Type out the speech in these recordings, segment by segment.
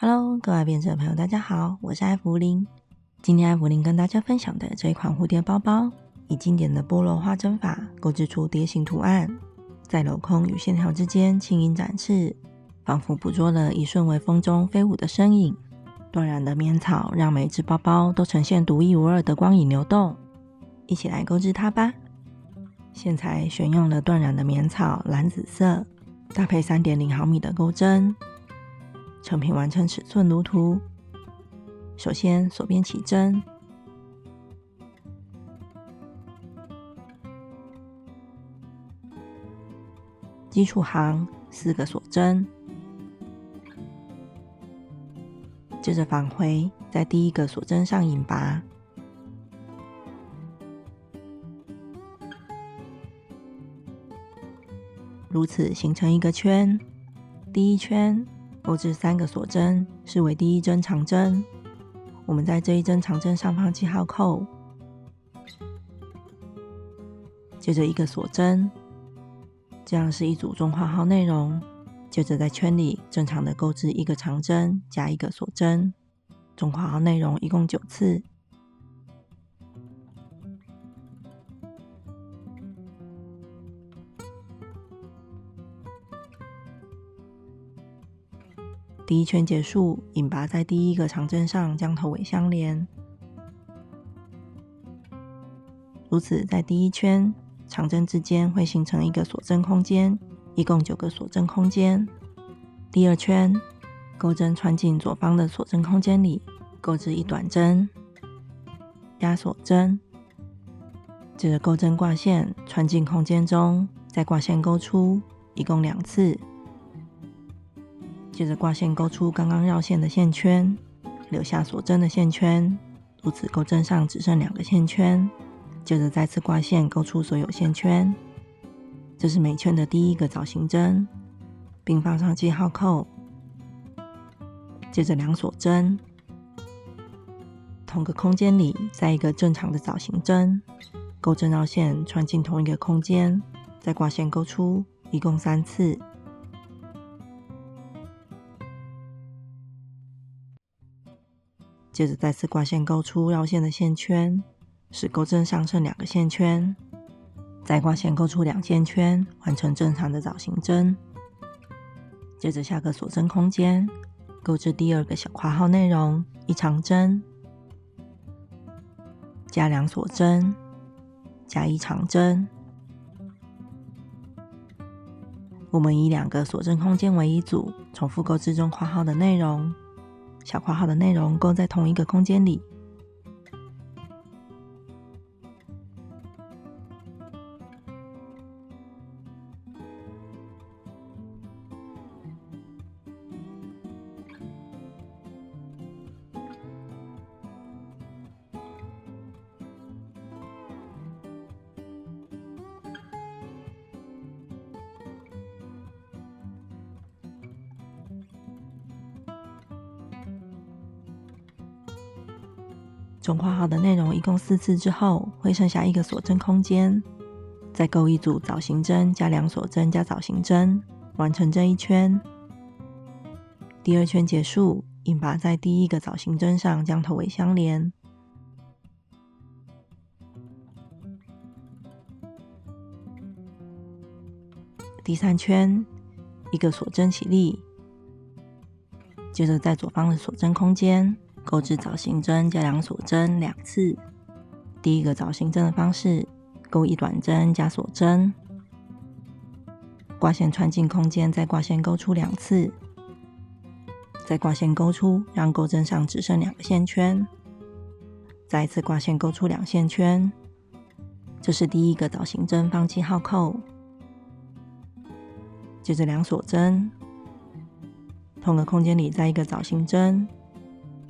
Hello，各位编者朋友，大家好，我是艾芙琳。今天艾芙琳跟大家分享的这一款蝴蝶包包，以经典的波罗花针法构制出蝶形图案，在镂空与线条之间轻盈展翅，仿佛捕捉了一瞬微风中飞舞的身影。断染的棉草让每只包包都呈现独一无二的光影流动，一起来购置它吧。线材选用了断染的棉草蓝紫色，搭配 3.0 毫米的钩针，成品完成尺寸如图。首先锁边起针，基础行4个锁针，接着返回，在第一个锁针上引拔，如此形成一个圈。第一圈钩置3个锁针，视为第一针长针。我们在这一针长针上方记号扣，接着1个锁针，这样是一组中括号内容。接着在圈里正常的钩置1个长针加1个锁针，中括号内容一共9次。第一圈结束，引拔在第一个长针上将头尾相连，如此在第一圈长针之间会形成一个锁针空间，一共9个锁针空间。第二圈钩针穿进左方的锁针空间里，钩置1短针加锁针，接着钩针挂线穿进空间中，再挂线钩出，一共2次。接着挂线钩出刚刚绕线的线圈，留下锁针的线圈，如此钩针上只剩2个线圈。接着再次挂线钩出所有线圈，这是每圈的第一个枣形针，并放上记号扣。接着2锁针，同个空间里再一个正常的枣形针，钩针绕线穿进同一个空间，再挂线钩出，一共3次。接着再次挂线钩出绕线的线圈，使钩针上剩2个线圈，再挂线钩出2线圈，完成正常的枣形针。接着下个锁针空间，钩置第2个小括号内容1长针加2锁针加1长针。我们以2个锁针空间为一组，重复钩置中括号的内容，小括号的内容勾在同一个空间里。中括号的内容一共4次之后，会剩下1个锁针空间，再钩一组枣形针加2锁针加枣形针，完成这一圈。第2圈结束，引拔在第1个枣形针上将头尾相连。第3圈1个锁针起立，接着在左方的锁针空间钩置枣形针加2锁针2次。第一个枣形针的方式，钩1短针加锁针，挂线穿进空间，再挂线钩出2次，再挂线钩出，让钩针上只剩2个线圈，再一次挂线钩出2线圈，这是第一个枣形针，放记号扣。接着2锁针，同个空间里再一个枣形针，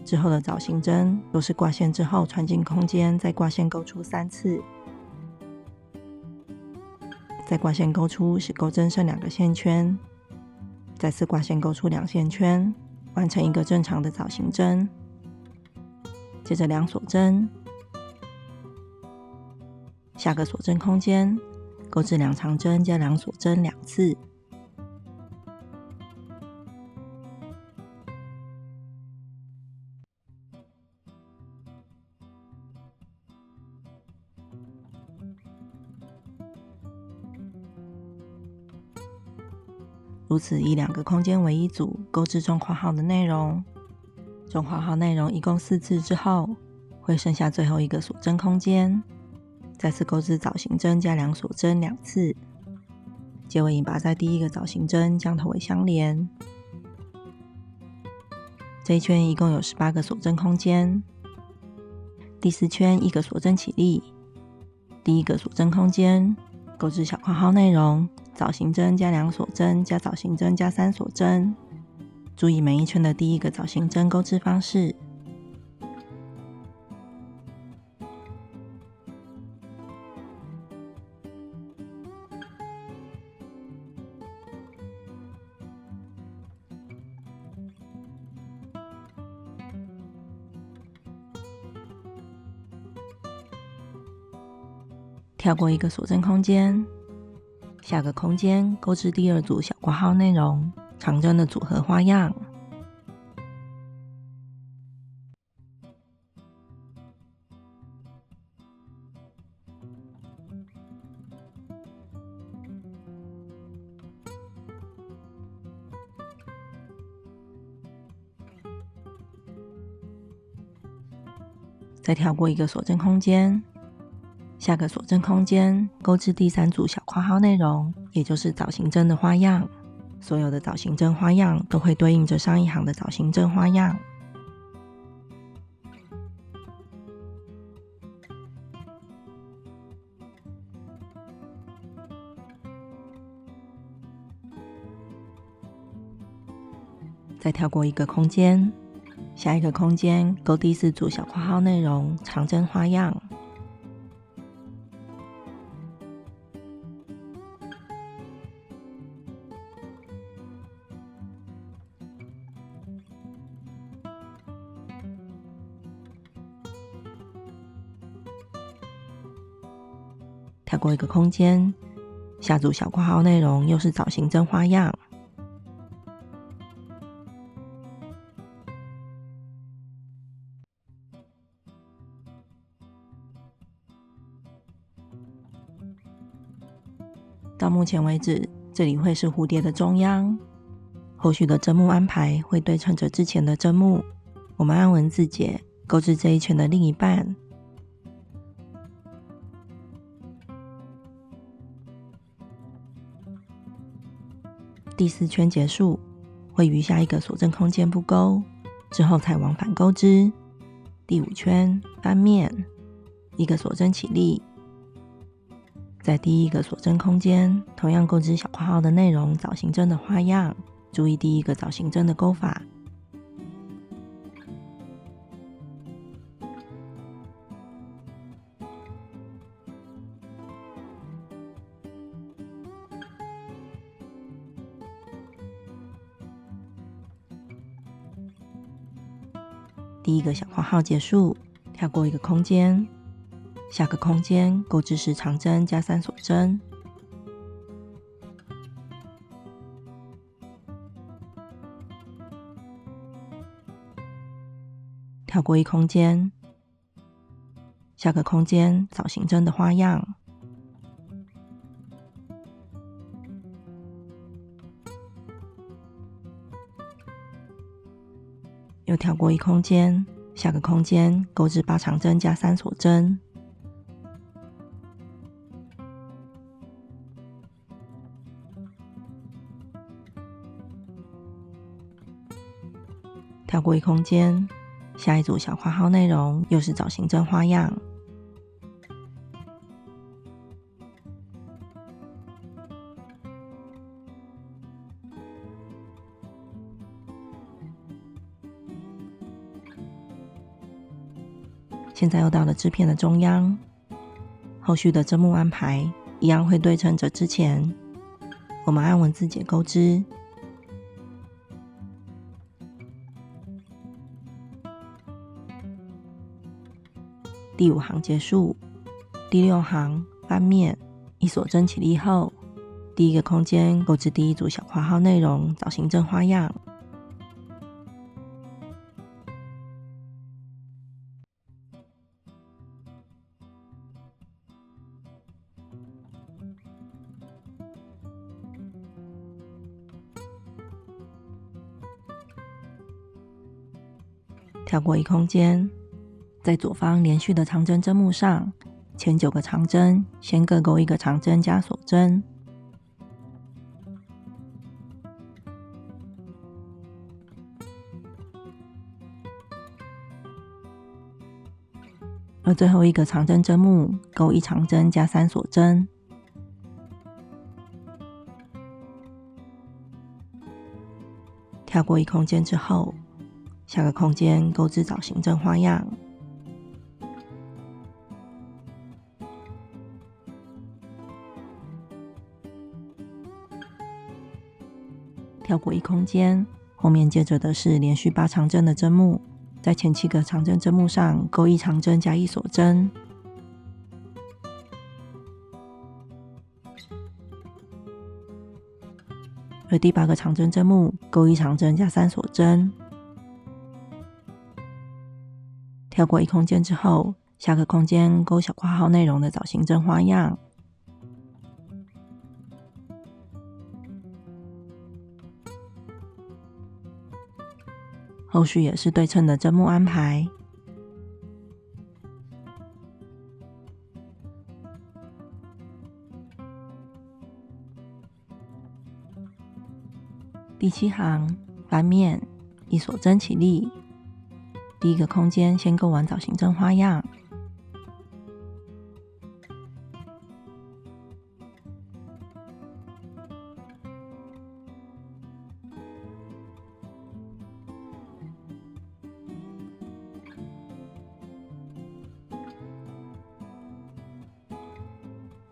之后的枣形针都是挂线之后穿进空间，再挂线钩出3次，再挂线钩出，使钩针剩2个线圈，再次挂线钩出2线圈，完成一个正常的枣形针。接着2锁针，下个锁针空间钩置2长针加2锁针2次，如此以2个空间为一组，购置中括号的内容。中括号内容一共4次之后，会剩下最后一个锁针空间，再次购置藻型针加2锁针2次，结尾引拔在第一个藻型针将头尾相连。这一圈一共有18个锁针空间，第4圈1个锁针起立，第一个锁针空间购置小括号内容，藻型针加2锁针加藻型针加3锁针，注意每一圈的第一个藻型针购置方式。跳过一个锁针空间，下个空间购置第2组小括号内容，长针的组合花样。再跳过一个锁针空间，下个锁针空间购置第3组小括号内容，也就是藻型针的花样。所有的藻型针花样都会对应着上一行的藻型针花样。再跳过一个空间，下一个空间购第4组小括号内容，长针花样。跳过一个空间，下组小括号内容又是藻型针花样。到目前为止，这里会是蝴蝶的中央，后续的针目安排会对称着之前的针目。我们按文字解购置这一圈的另一半。第4圈结束，会余下一个锁针空间不钩，之后才往返钩织。第5圈翻面，一个锁针起立，在第一个锁针空间同样购置小括号的内容，藻型针的花样，注意第一个藻型针的钩法。第一个小括号结束，跳过一个空间，下个空间购置10长针加3锁针，跳过一空间，下个空间藻型针的花样，又跳过一空间，下个空间购置8长针加3锁针，跳过一空间，下一组小括号内容又是藻型针花样。现在又到了织片的中央，后续的针目安排一样会对称着之前。我们按文字解钩织。第5行结束，第6行翻面，一锁针起立后，第一个空间购置第1组小括号内容，藻型针花样。跳过一空间，在左方连续的长针针目上，前9个长针先各钩一个长针加锁针，而最后一个长针针目钩1长针加3锁针，跳过一空间之后，下个空间钩织藻行针花样，跳过一空间，后面接着的是连续8长针的针目，在前7个长针针目上钩1长针加1锁针，而第8个长针针目钩1长针加3锁针，跳过一空间之后，下个空间钩小括号内容的藻行针花样，后续也是对称的针目安排。第7行翻面1锁针起立，第1个空间先钩完藻行针花样，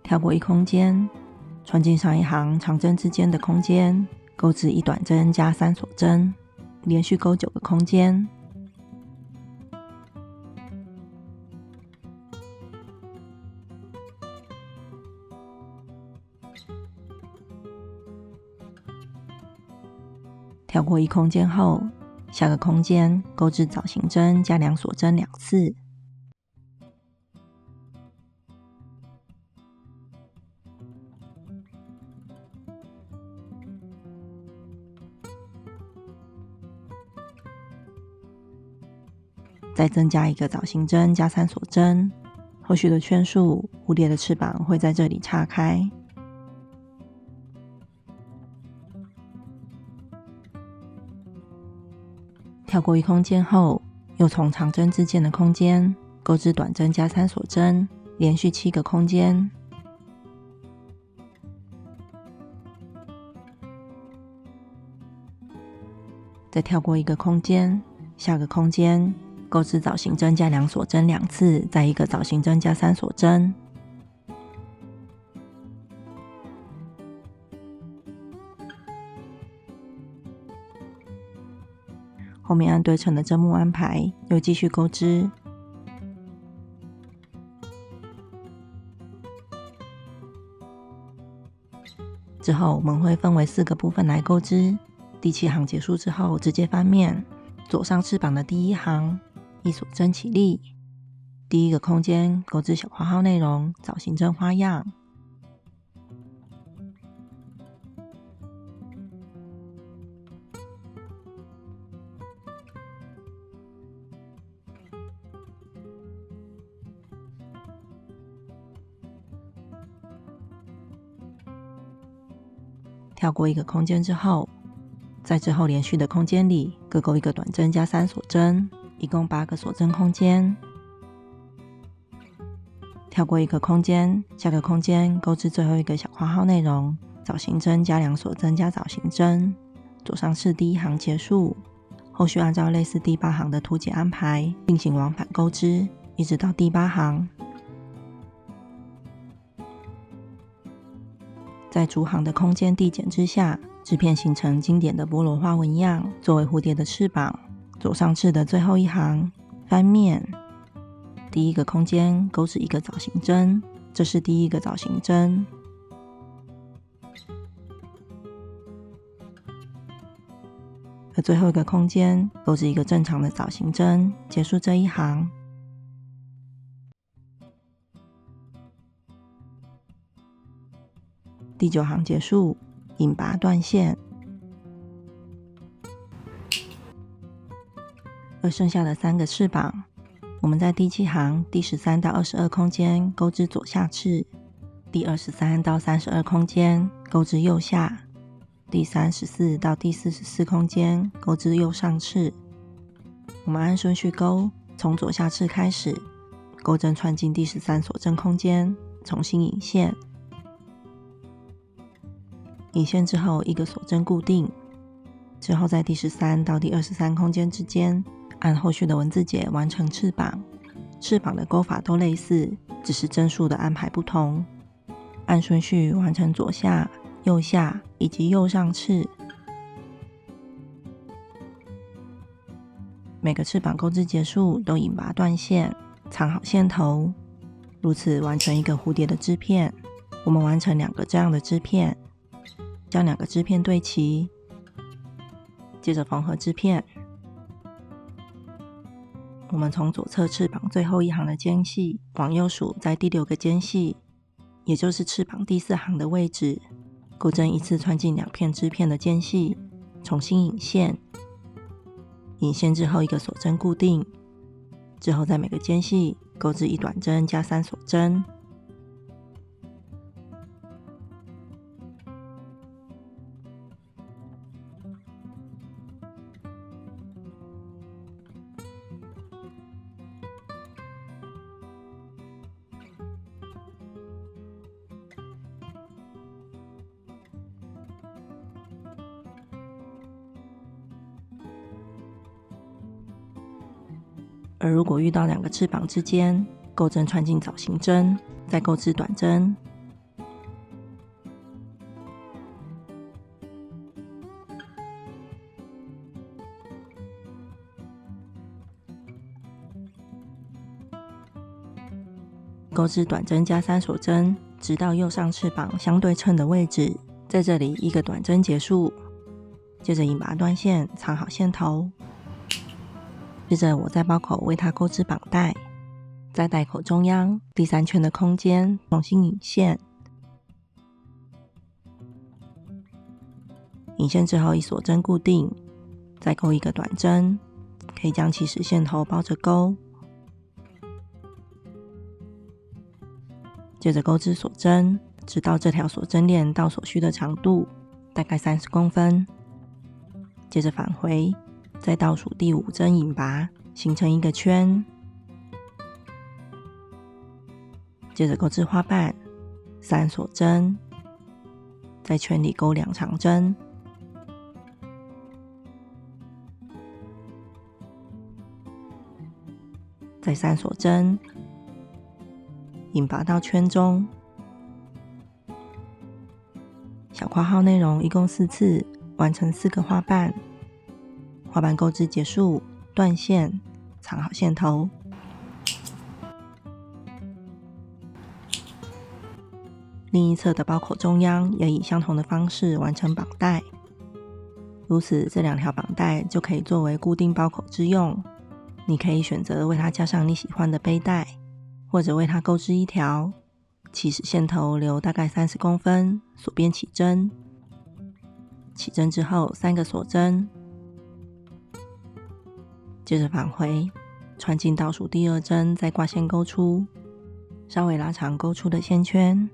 跳过一空间，穿进上一行长针之间的空间，钩织1短针加3锁针，连续钩9个空间，跳过一空间后，下个空间钩织藻行针加2锁针2次，再增加1个藻行针加3锁针，后续的圈数，蝴蝶的翅膀会在这里岔开。跳过一空间后，又从长针之间的空间钩织短针加3锁针，连续7个空间，再跳过一个空间，下个空间钩织藻行针加2锁针2次，再1个藻行针加3锁针，后面按对称的针目安排，又继续钩织。之后我们会分为4个部分来钩织。第7行结束之后，直接翻面，左上翅膀的第1行1锁针起立，第1个空间钩织小括号内容藻行针花样，跳过一个空间之后，在之后连续的空间里各钩1个短针加3锁针，一共8个锁针空间，跳过一个空间，下个空间钩织最后1个小括号内容藻行针加2锁针加藻行针，左上翅第1行结束，后续按照类似第8行的图解安排进行往返钩织，一直到第8行。在主行的空间递减之下，织片形成经典的菠萝花纹样，作为蝴蝶的翅膀。左上翅的最后一行翻面，第1个空间钩织1个藻行针，这是第1个藻行针，而最后一个空间钩织1个正常的藻行针，结束这一行。第9行结束，引拔断线。而剩下的3个翅膀，我们在第7行第13到22空间钩织左下翅，第23到32空间钩织右下，第34到第44空间钩织右上翅。我们按顺序钩，从左下翅开始，钩针穿进第13锁针空间，重新引线。引线之后，一个锁针固定，之后在第13到第23空间之间，按后续的文字节完成翅膀。翅膀的钩法都类似，只是针数的安排不同。按顺序完成左下、右下以及右上翅。每个翅膀钩织结束都引拔断线，藏好线头，如此完成一个蝴蝶的织片。我们完成2个这样的织片，将2个织片对齐，接着缝合织片。我们从左侧翅膀最后一行的间隙往右数，在第6个间隙，也就是翅膀第4行的位置，钩针依次穿进2片织片的间隙，重新引线。引线之后，一个锁针固定，之后在每个间隙钩织1短针加3锁针。而如果遇到2个翅膀之间，钩针穿进藻形针，再钩织短针。钩织短针加3锁针，直到右上翅膀相对称的位置，在这里1个短针结束。接着引拔断线，藏好线头。接着我在包口为它钩织绑带，在带口中央第3圈的空间重新引线。引线之后，一锁针固定，再钩1个短针，可以将起始线头包着钩。接着钩织锁针，直到这条锁针链到所需的长度，大概30公分。接着返回，再倒数第5针引拔，形成1个圈。接着钩织花瓣，3锁针，在圈里钩2长针。再3锁针，引拔到圈中。小括号内容一共4次，完成4个花瓣。花瓣钩织结束，断线，藏好线头。另一侧的包口中央也以相同的方式完成绑带。如此，这2条绑带就可以作为固定包口之用。你可以选择为它加上你喜欢的背带，或者为它钩织1条，起始线头留大概30公分，锁边起针。起针之后3个锁针，接着返回，穿进倒数第2针，再挂线钩出，稍微拉长钩出的线圈。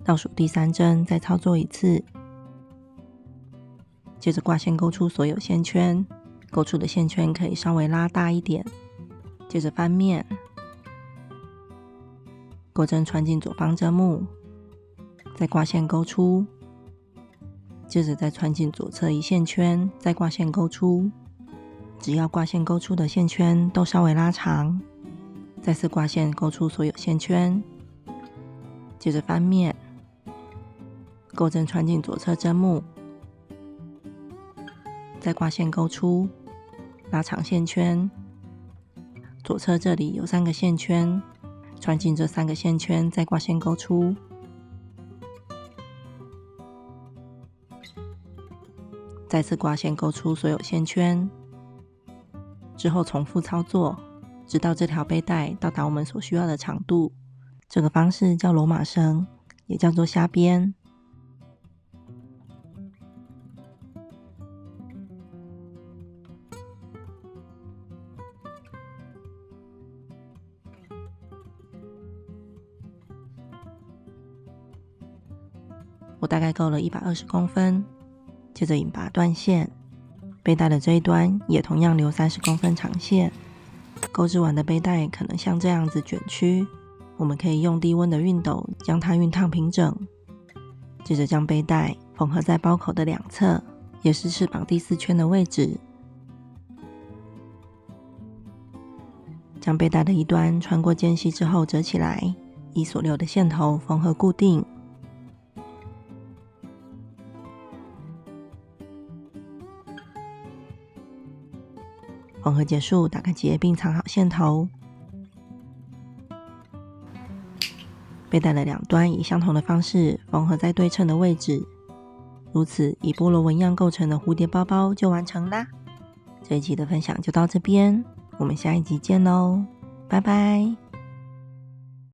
倒数第3针再操作1次，接着挂线钩出所有线圈，钩出的线圈可以稍微拉大一点。接着翻面，钩针穿进左方针目，再挂线钩出，接着再穿进左侧1线圈，再挂线钩出。只要挂线钩出的线圈都稍微拉长，再次挂线钩出所有线圈。接着翻面，钩针穿进左侧针目，再挂线钩出，拉长线圈。左侧这里有3个线圈，穿进这3个线圈，再挂线钩出。再次挂线钩出所有线圈，之后重复操作，直到这条背带到达我们所需要的长度。这个方式叫罗马绳，也叫做虾边。我大概够了120公分，接着引拔断线，背带的这一端也同样留30公分长线。钩织完的背带可能像这样子卷曲，我们可以用低温的熨斗将它熨烫平整。接着将背带缝合在包口的两侧，也是翅膀第4圈的位置。将背带的一端穿过间隙之后折起来，以所留的线头缝合固定。缝合结束，打开结并藏好线头。背带的两端以相同的方式缝合在对称的位置，如此以菠萝纹样构成的蝴蝶包包就完成啦。这一集的分享就到这边，我们下一集见喽，拜拜。